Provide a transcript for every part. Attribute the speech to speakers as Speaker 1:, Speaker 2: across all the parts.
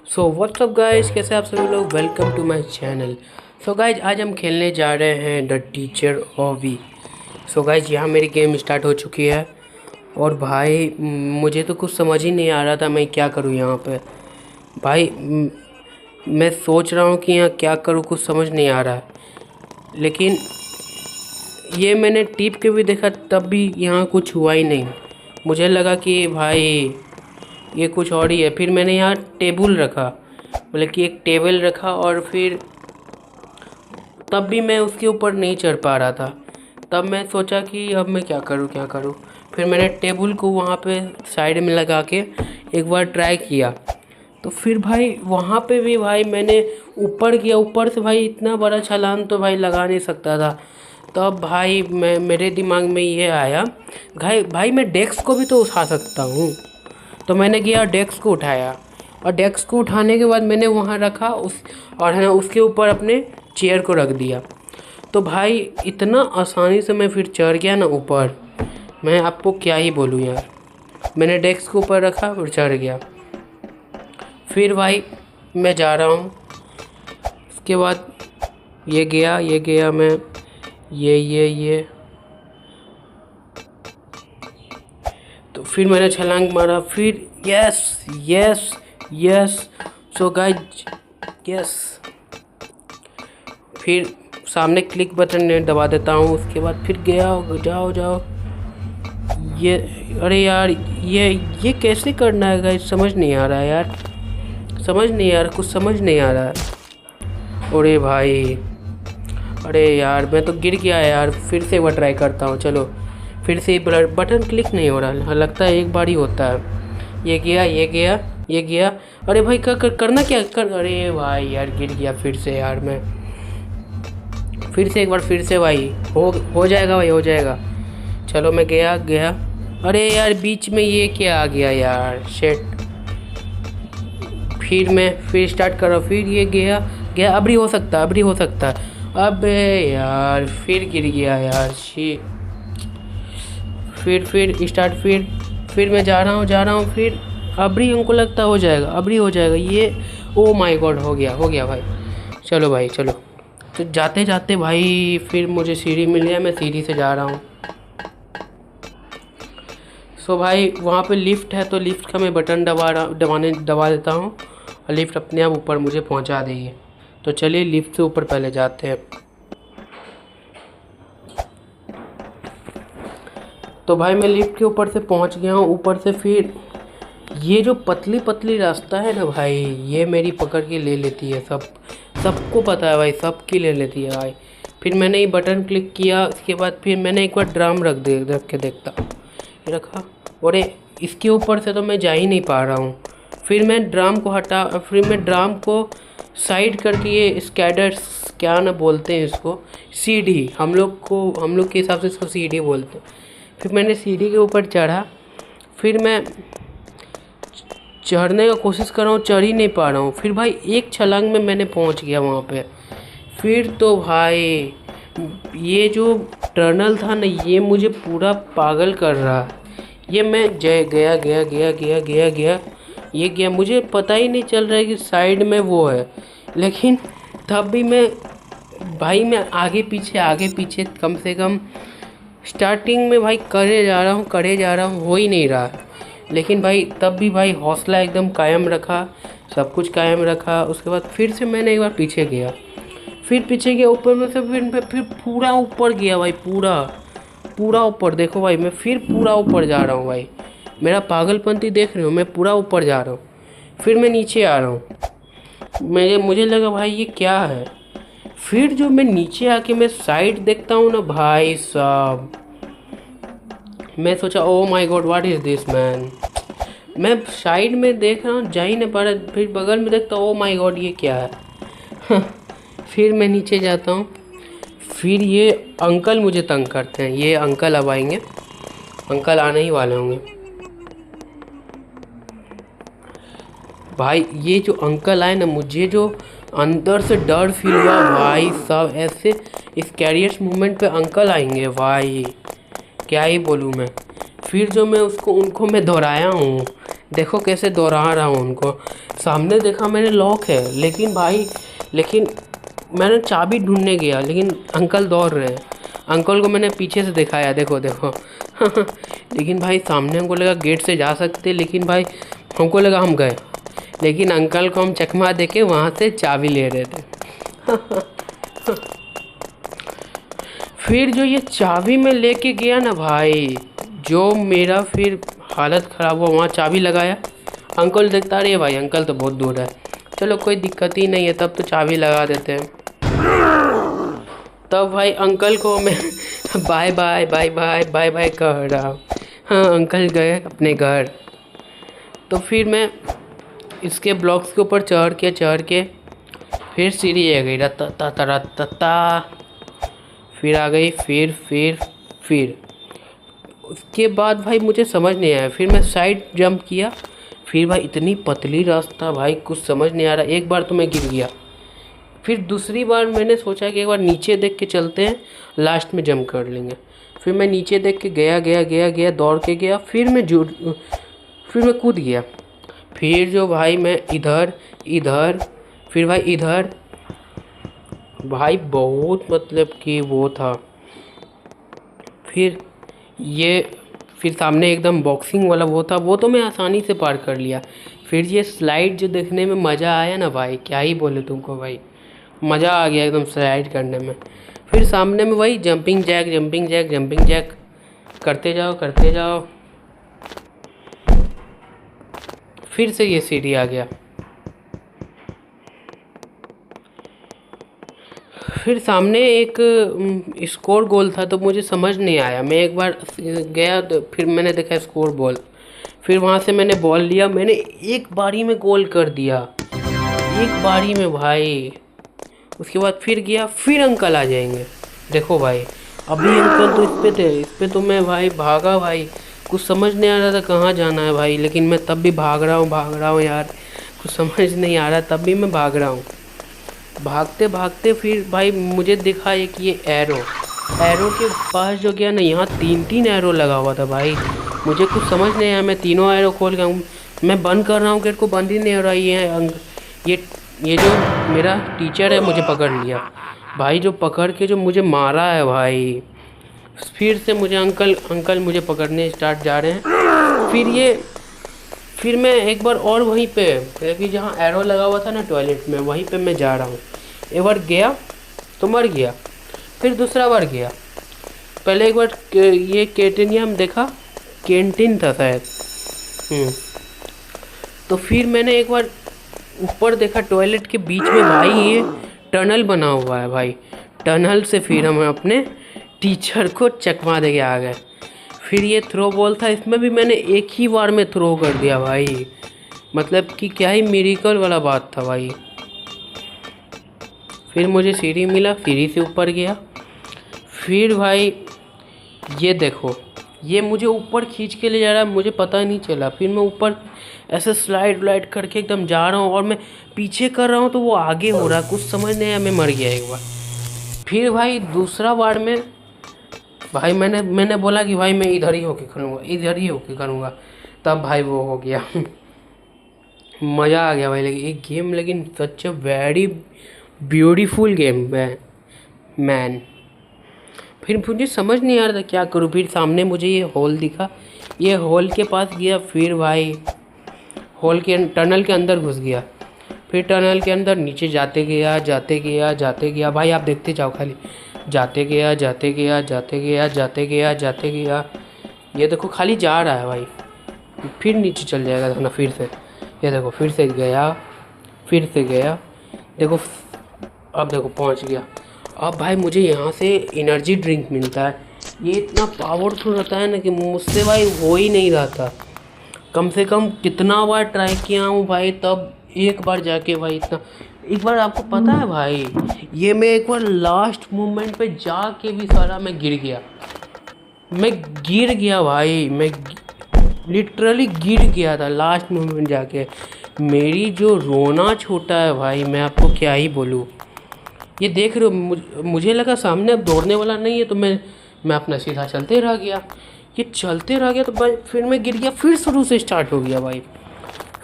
Speaker 1: So what's up guys, कैसे आप सभी लोग। Welcome to my channel. So guys, आज हम खेलने जा रहे हैं द टीचर ओवी। सो गाइज, यहाँ मेरी गेम स्टार्ट हो चुकी है और भाई मुझे तो कुछ समझ ही नहीं आ रहा था मैं क्या करूँ यहाँ पे। भाई मैं सोच रहा हूँ कि यहाँ क्या करूँ, कुछ समझ नहीं आ रहा है। लेकिन ये मैंने टिप के भी देखा तब भी यहाँ कुछ हुआ ही नहीं। मुझे लगा कि भाई ये कुछ और ही है। फिर मैंने यहाँ टेबल रखा, बोले कि एक टेबल रखा, और फिर तब भी मैं उसके ऊपर नहीं चढ़ पा रहा था। तब मैं सोचा कि अब मैं क्या करूँ। फिर मैंने टेबल को वहाँ पे साइड में लगा के एक बार ट्राई किया, तो फिर भाई वहाँ पे भी भाई मैंने ऊपर किया। ऊपर से भाई इतना बड़ा छलांग तो भाई लगा नहीं सकता था। तब भाई मेरे दिमाग में ये आया, भाई मैं डेस्क को भी तो उठा सकता हूँ। तो मैंने गया डेस्क को उठाया, और डेस्क को उठाने के बाद मैंने वहाँ रखा और है ना उसके ऊपर अपने चेयर को रख दिया। तो भाई इतना आसानी से मैं फिर चढ़ गया ना ऊपर, मैं आपको क्या ही बोलूँ यार। मैंने डेस्क के ऊपर रखा और चढ़ गया। फिर भाई मैं जा रहा हूँ, उसके बाद ये गया मैं ये तो फिर मैंने छलांग मारा। फिर यस। So guys, yes. फिर सामने क्लिक बटन दबा देता हूँ। उसके बाद फिर गया, जाओ। ये अरे यार, ये कैसे करना है गाइज, समझ नहीं आ रहा है यार। कुछ समझ नहीं आ रहा है। अरे भाई, अरे यार मैं तो गिर गया यार। फिर से एक बार ट्राई करता हूँ। चलो, फिर से बटन क्लिक नहीं हो रहा, लगता है एक बार ही होता है। ये गया। अरे भाई करना क्या कर। अरे भाई यार गिर गया फिर से यार मैं। फिर से एक बार, फिर से भाई हो जाएगा भाई, हो जाएगा। चलो मैं गया। अरे यार बीच में ये क्या आ गया यार, शिट। फिर स्टार्ट करो। फिर ये गया। अबरी हो सकता है। अबे यार फिर गिर गया यार, शिट। फिर स्टार्ट। फिर मैं जा रहा हूँ। फिर अबरी हमको लगता हो जाएगा ये। ओ माय गॉड, हो गया भाई। चलो भाई चलो। तो जाते भाई फिर मुझे सीढ़ी मिल गया, मैं सीढ़ी से जा रहा हूँ। सो भाई वहाँ पे लिफ्ट है, तो लिफ्ट का मैं बटन दबा देता हूँ और लिफ्ट अपने आप ऊपर मुझे पहुँचा देगी। तो चलिए लिफ्ट से ऊपर पहले जाते हैं। तो भाई मैं लिफ्ट के ऊपर से पहुंच गया हूँ। ऊपर से फिर ये जो पतली रास्ता है ना भाई, ये मेरी पकड़ के ले लेती है। सबको पता है भाई, सबकी ले लेती है भाई। फिर मैंने ये बटन क्लिक किया। उसके बाद फिर मैंने एक बार ड्रम रख के देखता, ये रखा। और इसके ऊपर से तो मैं जा ही नहीं पा रहा हूँ। फिर मैं ड्रम को साइड करके, ये स्कैडर्स क्या ना बोलते हैं इसको, सीढ़ी, हम लोग के हिसाब से इसको सीढ़ी बोलते हैं। फिर मैंने सीढ़ी के ऊपर चढ़ा। फिर मैं चढ़ने का कोशिश कर रहा हूँ, चढ़ ही नहीं पा रहा हूँ। फिर भाई एक छलांग में मैंने पहुँच गया वहाँ पे। फिर तो भाई ये जो टनल था ना, ये मुझे पूरा पागल कर रहा। ये मैं गया, मुझे पता ही नहीं चल रहा है कि साइड में वो है। लेकिन तब भी मैं आगे पीछे कम से कम स्टार्टिंग में भाई करे जा रहा हूँ, हो ही नहीं रहा। लेकिन भाई तब भी भाई हौसला एकदम कायम रखा, सब कुछ कायम रखा। उसके बाद फिर से मैंने एक बार पीछे गया ऊपर में से। फिर पूरा ऊपर गया भाई, पूरा ऊपर। देखो भाई मैं फिर पूरा ऊपर जा रहा हूँ भाई। मेरा पागलपंती देख रहे हो, मैं पूरा ऊपर जा रहा हूँ। फिर मैं नीचे आ रहा हूँ। मुझे लगा भाई ये क्या है। फिर जो मैं नीचे आके मैं साइड देखता हूँ ना भाई साहब, मैं सोचा oh my God what is this man. मैं साइड में देख रहा हूँ, जा ही नहीं पा रहा। फिर बगल में देखता हूँ, ओ माय गॉड ये क्या है। फिर मैं नीचे जाता हूँ। फिर ये अंकल मुझे तंग करते हैं। ये अंकल अब आएंगे, अंकल आने ही वाले होंगे भाई। ये जो अंकल आए ना, मुझे जो अंदर से डर फील हुआ भाई साहब। ऐसे इस कैरियर्स मूवमेंट पे अंकल आएंगे भाई, क्या ही बोलूँ मैं। फिर जो मैं उनको मैं दोहराया हूँ, देखो कैसे दोहरा रहा हूँ उनको। सामने देखा मैंने लॉक है, लेकिन मैंने चाबी ढूंढने गया, लेकिन अंकल दौड़ रहे हैं। अंकल को मैंने पीछे से दिखाया, देखो देखो लेकिन भाई सामने हमको लगा गेट से जा सकते, लेकिन भाई हमको लगा हम गए, लेकिन अंकल को हम चकमा दे के वहाँ से चाबी ले रहे थे फिर जो ये चाबी में लेके गया ना भाई, जो मेरा फिर हालत ख़राब हुआ। वहाँ चाबी लगाया, अंकल देखता रहे भाई, अंकल तो बहुत दूर है, चलो कोई दिक्कत ही नहीं है, तब तो चाबी लगा देते हैं। तब भाई अंकल को मैं bye bye bye bye bye bye कह रहा। हाँ, अंकल गए अपने घर। तो फिर मैं इसके ब्लॉक्स के ऊपर चढ़ के फिर सीढ़ी आ गई, रत्ता फिर आ गई, फिर उसके बाद भाई मुझे समझ नहीं आया, फिर मैं साइड जंप किया, फिर भाई इतनी पतली रास्ता भाई, कुछ समझ नहीं आ रहा। एक बार तो मैं गिर गया, फिर दूसरी बार मैंने सोचा कि एक बार नीचे देख के चलते हैं, लास्ट में जंप कर लेंगे। फिर मैं नीचे देख के गया दौड़ के गया, फिर मैं कूद गया। फिर जो भाई मैं इधर फिर भाई इधर, भाई बहुत मतलब कि वो था। फिर सामने एकदम बॉक्सिंग वाला वो था, वो तो मैं आसानी से पार कर लिया। फिर ये स्लाइड जो देखने में मज़ा आया ना भाई, क्या ही बोले तुमको भाई, मज़ा आ गया एकदम स्लाइड करने में। फिर सामने में वही जंपिंग जैक करते जाओ। फिर से ये सीढ़ी आ गया। फिर सामने एक स्कोर गोल था, तो मुझे समझ नहीं आया। मैं एक बार गया तो फिर मैंने देखा स्कोर बॉल, फिर वहाँ से मैंने बॉल लिया, मैंने एक बारी में गोल कर दिया, एक बारी में भाई। उसके बाद फिर गया, फिर अंकल आ जाएंगे, देखो भाई अभी अंकल तो इस पे तो मैं भाई भागा भाई, कुछ समझ नहीं आ रहा था कहाँ जाना है भाई, लेकिन मैं तब भी भाग रहा हूँ यार, कुछ समझ नहीं आ रहा, तब भी मैं भाग रहा हूँ। भागते फिर भाई मुझे दिखा एक ये एरो के पास जो गया ना, यहाँ 3 एरो लगा हुआ था भाई, मुझे कुछ समझ नहीं आया। मैं तीनों एरो खोल गया हूँ, मैं बंद कर रहा हूँ, गेट को बंद ही नहीं हो रहा है। ये जो मेरा टीचर है मुझे पकड़ लिया भाई, जो पकड़ के जो मुझे मारा है भाई। फिर से मुझे अंकल मुझे पकड़ने स्टार्ट जा रहे हैं। फिर मैं एक बार और वहीं पे, क्योंकि जहाँ एरो लगा हुआ था ना टॉयलेट में, वहीं पे मैं जा रहा हूँ। एक बार गया तो मर गया, फिर दूसरा बार गया। पहले एक बार ये कैंटीनियम देखा, कैंटीन था शायद। तो फिर मैंने एक बार ऊपर देखा टॉयलेट के बीच में भाई ये टनल बना हुआ है भाई, टनल से फिर हम अपने टीचर को चकमा दे के आ गए। फिर ये थ्रो बॉल था, इसमें भी मैंने एक ही बार में थ्रो कर दिया भाई, मतलब कि क्या ही मिरेकल वाला बात था भाई। फिर मुझे सीढ़ी मिला, सीढ़ी से ऊपर गया। फिर भाई ये देखो, ये मुझे ऊपर खींच के ले जा रहा है, मुझे पता नहीं चला। फिर मैं ऊपर ऐसे स्लाइड करके एकदम जा रहा हूँ, और मैं पीछे कर रहा हूँ तो वो आगे हो रहा है, कुछ समझ नहीं आया, मैं मर गया एक बार। फिर भाई दूसरा बार में भाई मैंने बोला कि भाई मैं इधर ही होके करूँगा, तब भाई वो हो गया मज़ा आ गया भाई। लेकिन एक गेम, लेकिन such a very beautiful game man. फिर मुझे समझ नहीं आ रहा था क्या करूँ। फिर सामने मुझे ये हॉल दिखा, ये हॉल के पास गया, फिर भाई हॉल के टनल के अंदर घुस गया। फिर टनल के अंदर नीचे जाते गया भाई, आप देखते जाओ खाली, जाते गया। ये देखो खाली जा रहा है भाई, फिर नीचे चल जाएगा ना, फिर से ये देखो, फिर से गया, देखो अब देखो पहुंच गया। अब भाई मुझे यहाँ से एनर्जी ड्रिंक मिलता है, ये इतना पावरफुल रहता है ना कि मुझसे भाई हो ही नहीं रहा था। कम से कम कितना बार ट्राई किया हूँ भाई, तब एक बार जाके भाई इतना। एक बार आपको पता है भाई, ये मैं एक बार लास्ट मोमेंट पे जाके भी सारा मैं गिर गया भाई, मैं लिटरली गिर गया था लास्ट मोमेंट जाके। मेरी जो रोना छोटा है भाई, मैं आपको क्या ही बोलूँ। ये देख रहे हो, मुझे लगा सामने अब दौड़ने वाला नहीं है, तो मैं अपना सीधा चलते रह गया। ये चलते रह गया तो भाई फिर मैं गिर गया, फिर शुरू से स्टार्ट हो गया भाई।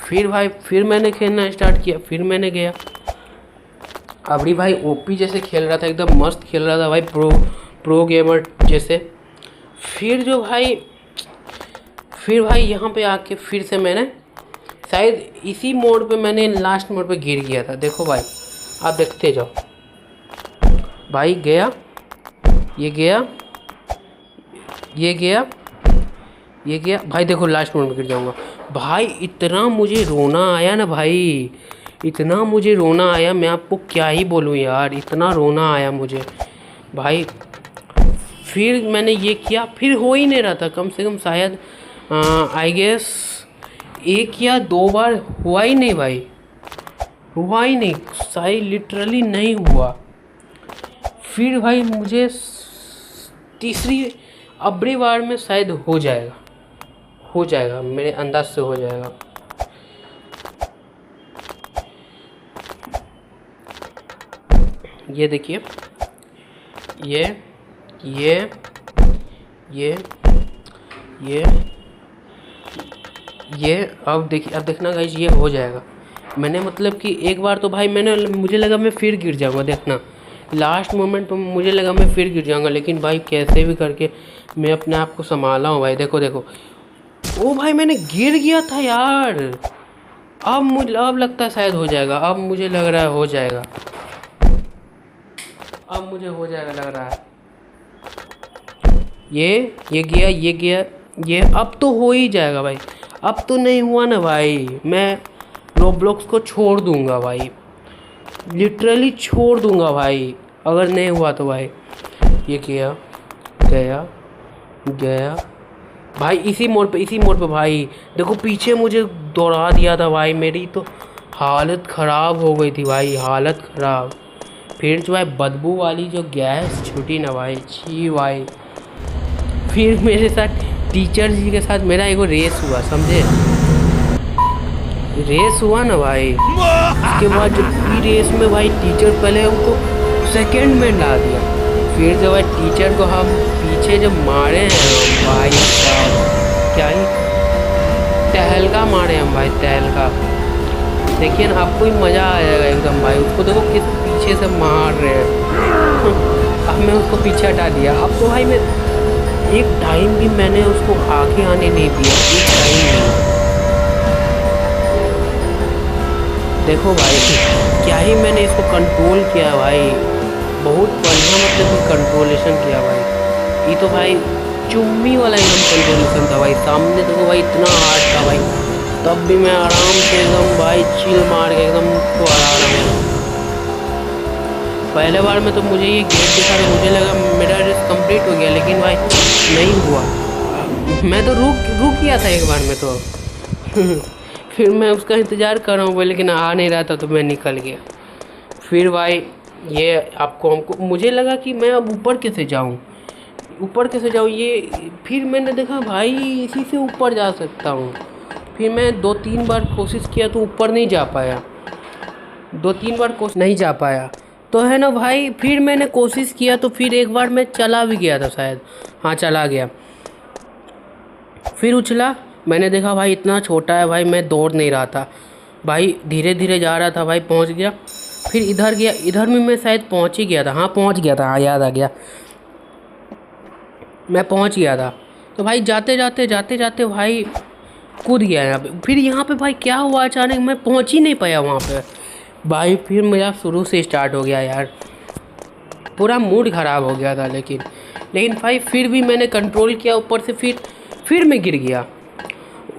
Speaker 1: फिर भाई फिर मैंने खेलना स्टार्ट किया, फिर मैंने गया। अभी भाई ओपी जैसे खेल रहा था, एकदम मस्त खेल रहा था भाई, प्रो गेमर जैसे। फिर भाई यहाँ पे आके फिर से मैंने शायद इसी मोड पे मैंने लास्ट मोड पे गिर गया था। देखो भाई, आप देखते जाओ भाई। गया, ये गया, ये गया, ये गया भाई। देखो लास्ट मोड में गिर जाऊंगा भाई। इतना मुझे रोना आया ना भाई, इतना मुझे रोना आया, मैं आपको क्या ही बोलूँ यार, इतना रोना आया मुझे भाई। फिर मैंने ये किया, फिर हो ही नहीं रहा था। कम से कम शायद आई गेस 1 या 2 बार हुआ ही नहीं भाई, हुआ ही नहीं, शायद लिटरली नहीं हुआ। फिर भाई मुझे तीसरी अबरी बार में शायद हो जाएगा, हो जाएगा, मेरे अंदाज से हो जाएगा। ये देखिए, ये अब देखिए, अब देखना गाइस, ये हो जाएगा। मैंने मतलब कि एक बार तो भाई मुझे लगा मैं फिर गिर जाऊंगा। देखना लास्ट मोमेंट पे मुझे लगा मैं फिर गिर जाऊंगा, लेकिन भाई कैसे भी करके मैं अपने आप को संभाला हूँ भाई। देखो देखो, ओ भाई मैंने गिर गया था यार। अब लगता है शायद हो जाएगा, अब मुझे लग रहा है हो जाएगा, अब मुझे हो जाएगा लग रहा है। ये गया, ये गया, ये अब तो हो ही जाएगा भाई। अब तो नहीं हुआ ना भाई, मैं रोब्लॉक्स को छोड़ दूंगा भाई, लिटरली छोड़ दूंगा भाई, अगर नहीं हुआ तो भाई। ये गया, गया, गया भाई, इसी मोड़ पे भाई। देखो पीछे मुझे दौड़ा दिया था भाई, मेरी तो हालत ख़राब हो गई थी भाई, हालत ख़राब। फिर जो है बदबू वाली जो गैस छूटी ना भाई, छी भाई। फिर मेरे साथ टीचर जी के साथ मेरा एगो रेस हुआ, समझे, रेस हुआ ना भाई। उसके बाद जो रेस में भाई टीचर पहले हमको सेकंड में ला दिया। फिर जो भाई टीचर को हम पीछे जब मारे हैं भाई साहब, क्या ही तहलका मारे हम भाई, तहलका। देखिए ना, आपको ही मज़ा आ जाएगा एकदम भाई। उसको देखो किस पीछे से मार रहे हैं। अब मैं उसको पीछे हटा दिया। अब तो भाई मैं एक टाइम भी मैंने उसको आगे आने नहीं दिया, एक टाइम नहीं। देखो भाई क्या ही मैंने इसको कंट्रोल किया भाई, बहुत बढ़िया, मतलब कि कंट्रोलेशन किया भाई। ये तो भाई चुम्मी वाला एकदम कंट्रोलेशन था भाई। सामने देखो भाई इतना हार्ड था भाई, तब भी मैं आराम से एकदम भाई चिल मार के एकदम तो आ रहा हूँ। पहले बार में तो मुझे ये गेट दिखा तो मुझे लगा मेरा रेस कंप्लीट हो गया, लेकिन भाई नहीं हुआ। मैं तो रुक गया था एक बार में तो। फिर मैं उसका इंतज़ार कर रहा हूँ भाई, लेकिन आ नहीं रहा था तो मैं निकल गया। फिर भाई ये हमको मुझे लगा कि मैं अब ऊपर कैसे जाऊँ, ऊपर कैसे जाऊँ ये। फिर मैंने देखा भाई इसी से ऊपर जा सकता हूँ। फिर मैं 2-3 बार कोशिश किया तो ऊपर नहीं जा पाया, 2-3 बार कोशिश नहीं जा पाया तो है ना भाई। फिर मैंने कोशिश किया तो फिर एक बार मैं चला भी गया था शायद, हाँ चला गया। फिर उछला, मैंने देखा भाई इतना छोटा है भाई, मैं दौड़ नहीं रहा था भाई, धीरे धीरे जा रहा था भाई, पहुंच गया। फिर इधर गया, इधर में मैं शायद पहुंच ही गया था, हाँ पहुंच गया था, हाँ याद आ गया, मैं पहुंच गया था। तो भाई जाते जाते भाई कूद गया यहाँ पे। फिर यहाँ पे भाई क्या हुआ, अचानक मैं पहुंच ही नहीं पाया वहाँ पे भाई। फिर मेरा शुरू से स्टार्ट हो गया यार, पूरा मूड ख़राब हो गया था। लेकिन भाई फिर भी मैंने कंट्रोल किया ऊपर से। फिर मैं गिर गया,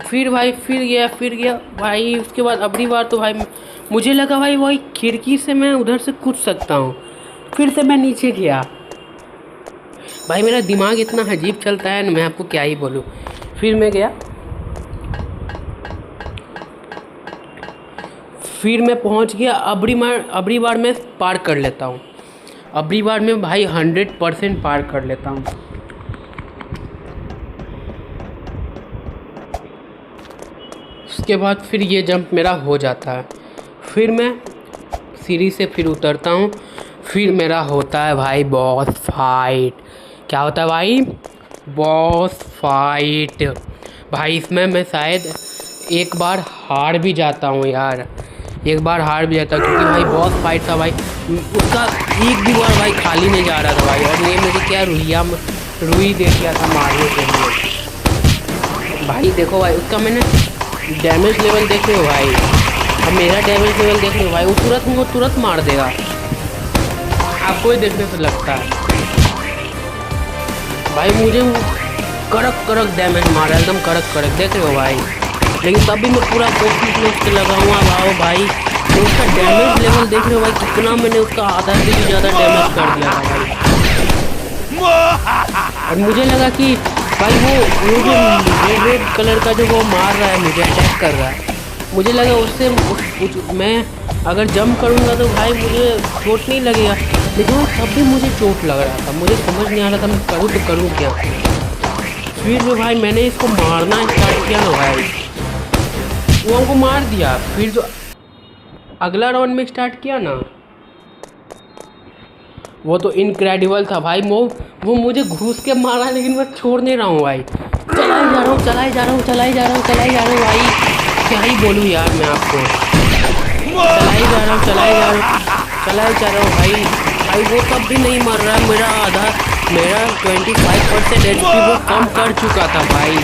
Speaker 1: फिर भाई फिर गया भाई। उसके बाद अगली बार तो भाई मुझे लगा भाई वही खिड़की से मैं उधर से कूद सकता हूँ। फिर से मैं नीचे गया भाई, मेरा दिमाग इतना अजीब चलता है ना, मैं आपको क्या ही बोलूँ। फिर मैं गया, फिर मैं पहुंच गया। अबरी बार मैं पार कर लेता हूँ, अबरी बार मैं भाई 100% पार कर लेता हूँ। उसके बाद फिर ये जंप मेरा हो जाता है। फिर मैं सीढ़ी से फिर उतरता हूँ। फिर मेरा होता है भाई बॉस फाइट। क्या होता है भाई? बॉस फाइट भाई। इसमें मैं शायद एक बार हार भी जाता हूँ यार, एक बार हार भी जाता क्योंकि भाई बॉस फाइट था भाई, उसका एक भी बार भाई खाली नहीं जा रहा था भाई। और ये मुझे क्या रुई दे दिया था मारने के लिए भाई। देखो भाई उसका मैंने डैमेज लेवल देख रहे हो भाई, अब मेरा डैमेज लेवल देख रहे हो भाई, वो तुरंत मार देगा, आपको ही देखने से लगता है भाई। मुझे वो कड़क डैमेज मारा, एकदम कड़क देख रहे हो भाई। लेकिन तब भी मैं पूरा कोशिश में उसके लगा हुआ भाई। तो उसका डैमेज लेवल देख रहे हो भाई, कितना मैंने उसका आधा से भी ज़्यादा डैमेज कर दिया था भाई। और मुझे लगा कि भाई वो जो रेड कलर का जो वो मार रहा है, मुझे अटैक कर रहा है, मुझे लगा उससे मैं अगर जंप करूँगा तो भाई मुझे चोट नहीं लगेगा। लेकिन तब भी मुझे चोट लग रहा था, मुझे समझ नहीं आ रहा था मैं करूँ तो करूँ क्या। फिर जो भाई मैंने इसको मारना स्टार्ट किया ना भाई, वो हमको मार दिया। फिर जो अगला राउंड में स्टार्ट किया ना, वो तो इनक्रेडिबल था भाई। वो मुझे घुस के मारा, लेकिन मैं छोड़ नहीं रहा हूँ भाई, चलाई जा रहा हूँ भाई। क्या ही बोलूँ यार मैं आपको, चलाई जा रहा हूँ भाई। वो तब भी नहीं मर रहा, मेरा 25% HP वो कम कर चुका था भाई,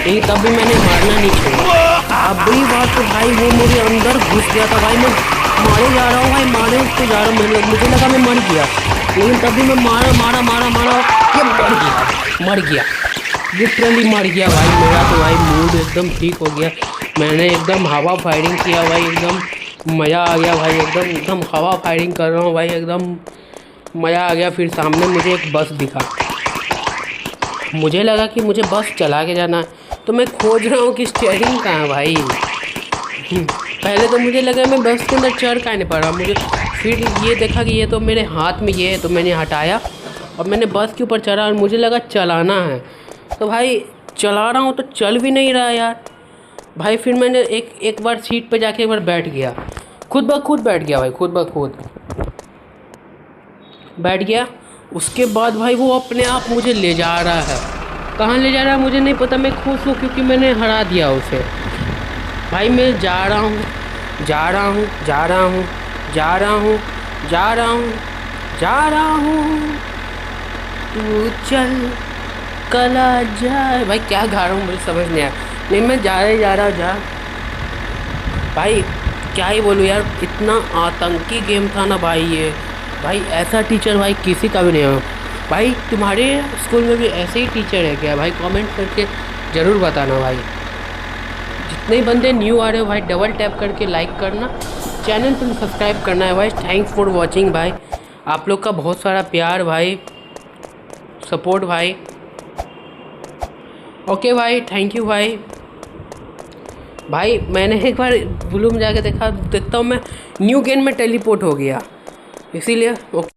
Speaker 1: लेकिन तब भी मैंने मारना नहीं छोड़ा। अब भी बात तो भाई वो मेरे अंदर घुस गया था भाई, मैं मारे जा रहा हूँ भाई, मारे उसको जा रहा हूँ, मुझे लगा मैं मर गया, लेकिन तब भी मैं मारा, ये मर गया, लिटरली मर गया भाई। मेरा तो भाई मूड एकदम ठीक हो गया, मैंने एकदम हवा फायरिंग किया भाई, एकदम मज़ा आ गया भाई, एकदम हवा फायरिंग कर रहा हूँ भाई, एकदम मज़ा आ गया। फिर सामने मुझे एक बस दिखा, मुझे लगा कि मुझे बस चला के जाना है, तो मैं खोज रहा हूँ कि स्टीयरिंग कहाँ है भाई। पहले तो मुझे लगा मैं बस के अंदर चढ़ का नहीं पा रहा, मुझे फिर ये देखा कि ये तो मेरे हाथ में ये है, तो मैंने हटाया और मैंने बस के ऊपर चढ़ा और मुझे लगा चलाना है, तो भाई चला रहा हूँ तो चल भी नहीं रहा यार भाई। फिर मैंने एक बार सीट पे जाके एक बार बैठ गया, खुद ब खुद बैठ गया भाई, खुद ब खुद बैठ गया। उसके बाद भाई वो अपने आप मुझे ले जा रहा है, कहाँ ले जा रहा है मुझे नहीं पता, मैं खुश हूँ क्योंकि मैंने हरा दिया उसे भाई। मैं जा रहा हूँ, तू चल कला जाए भाई। क्या गा रहा हूँ मुझे समझ नहीं आया, नहीं मैं जा रहा भाई। क्या ही बोलूँ यार, इतना आतंकी गेम था ना भाई ये भाई। ऐसा टीचर भाई किसी का भी नहीं है भाई। तुम्हारे स्कूल में भी ऐसे ही टीचर है क्या भाई? कमेंट करके ज़रूर बताना भाई। जितने बंदे न्यू आ रहे हो भाई, डबल टैप करके लाइक करना, चैनल पर सब्सक्राइब करना है भाई। थैंक्स फॉर वॉचिंग भाई, आप लोग का बहुत सारा प्यार भाई, सपोर्ट भाई। ओके भाई, थैंक यू भाई। भाई मैंने एक बार ब्लू में जाके देखता हूँ मैं न्यू गेम में टेलीपोर्ट हो गया, इसीलिए ओके।